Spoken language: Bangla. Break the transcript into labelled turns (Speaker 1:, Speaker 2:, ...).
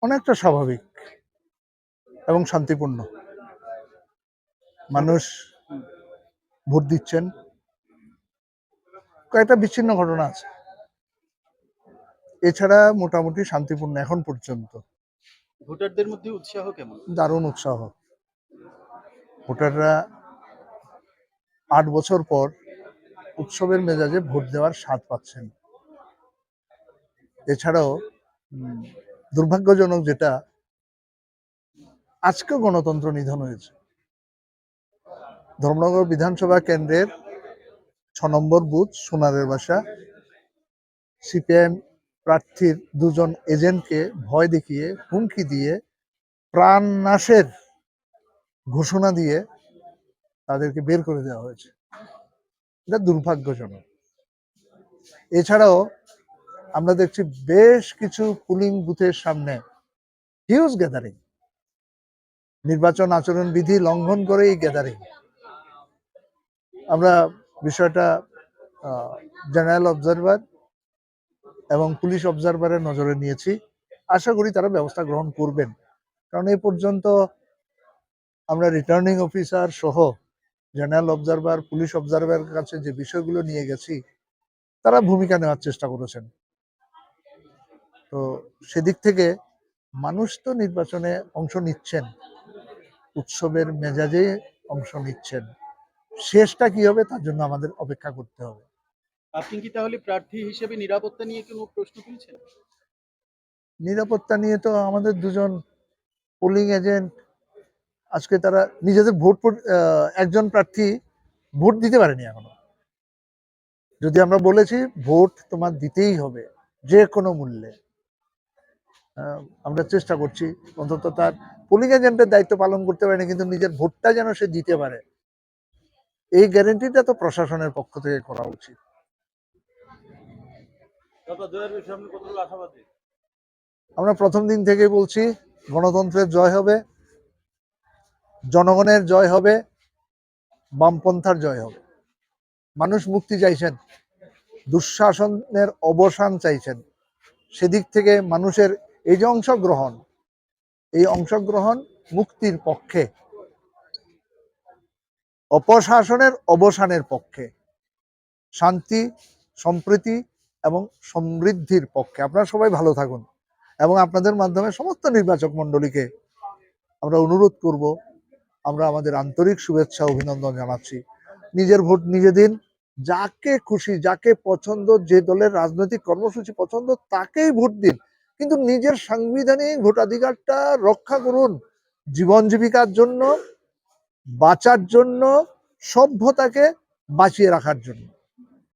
Speaker 1: অনেকটা স্বাভাবিক এবং শান্তিপূর্ণ। মানুষ ভোট দিচ্ছেন। কয়েকটা বিচ্ছিন্ন ঘটনা আছে, এছাড়া মোটামুটি শান্তিপূর্ণ এখন পর্যন্ত।
Speaker 2: ভোটারদের মধ্যে উৎসাহ কেমন?
Speaker 1: দারুণ উৎসাহ। ভোটাররা ৮ বছর পর উৎসবের মেজাজে ভোট দেওয়ার স্বাদ পাচ্ছেন। এছাড়াও দুর্ভাগ্যজনক যেটা, আজকেও গণতন্ত্র নিধন হয়েছে। ধর্মনগর বিধানসভা কেন্দ্রের ৬ নম্বর বুথ সোনারের বাসা, সিপিআইএম প্রার্থীর ২ জন এজেন্টকে ভয় দেখিয়ে, হুমকি দিয়ে, প্রাণ নাশের ঘোষণা দিয়ে তাদেরকে বের করে দেওয়া হয়েছে। এটা দুর্ভাগ্যজনক। এছাড়াও আমরা দেখছি বেশ কিছু পুলিং বুথের সামনে হিউজ গ্যাদারিং, নির্বাচন আচরণ বিধি লঙ্ঘন করে এই গ্যাদারিং। আমরা বিষয়টা জেনারেল অবজারভার এবং পুলিশ অবজারভারের নজরে নিয়েছি। আশা করি তারা ব্যবস্থা গ্রহণ করবেন, কারণ এই পর্যন্ত আমরা রিটার্নিং অফিসার সহ জেনারেল অবজারভার, পুলিশ অবজারভারের কাছে যে বিষয়গুলো নিয়ে গেছি, তারা ভূমিকা নেওয়ার চেষ্টা করেছেন। তো সেদিক থেকে মানুষ তো নির্বাচনে অংশ নিচ্ছেন, উৎসবের মেজাজে অংশ নিচ্ছেন। শেষটা কি হবে তার জন্য আমাদের অপেক্ষা করতে হবে।
Speaker 2: আপনি কি তাহলে প্রার্থী হিসেবে নিরাপত্তা নিয়ে কোনো প্রশ্ন তুলছেন?
Speaker 1: নিরাপত্তা নিয়ে তো আমাদের ২ জন পোলিং এজেন্ট আজকে তারা নিজেদের একজন প্রার্থী ভোট দিতে পারেনি এখনো। যদি আমরা বলেছি ভোট তোমার দিতেই হবে যে কোনো মূল্যে, আমরা চেষ্টা করছি অন্তত তার পোলিং এজেন্টের দায়িত্ব পালন করতে পারেনি, কিন্তু নিজের ভোটটা যেন সে দিতে পারে, এই গ্যারেন্টিটা তো প্রশাসনের পক্ষ থেকে করা উচিত। আমরা প্রথম দিন থেকে বলছি গণতন্ত্রের জয় হবে, জনগণের জয় হবে, বামপন্থার জয় হবে। মানুষ মুক্তি চাইছেন, দুঃশাসনের অবসান চাইছেন। সেদিক থেকে মানুষের এই যে অংশগ্রহণ, এই অংশগ্রহণ মুক্তির পক্ষে, অপশাসনের অবসানের পক্ষে, শান্তি, সম্প্রীতি এবং সমৃদ্ধির পক্ষে। আপনারা সবাই ভালো থাকুন এবং আপনাদের মাধ্যমে সমস্ত নির্বাচক মণ্ডলীকে আমরা অনুরোধ করব, আমরা আমাদের আন্তরিক শুভেচ্ছা অভিনন্দন জানাচ্ছি। নিজের ভোট নিজে দিন, যাকে খুশি, যাকে পছন্দ, যে দলের রাজনৈতিক কর্মসূচি পছন্দ তাকেই ভোট দিন, কিন্তু নিজের সাংবিধানিক ভোটাধিকারটা রক্ষা করুন, জীবন জীবিকার জন্য, বাঁচার জন্য, সভ্যতাকে বাঁচিয়ে রাখার জন্য।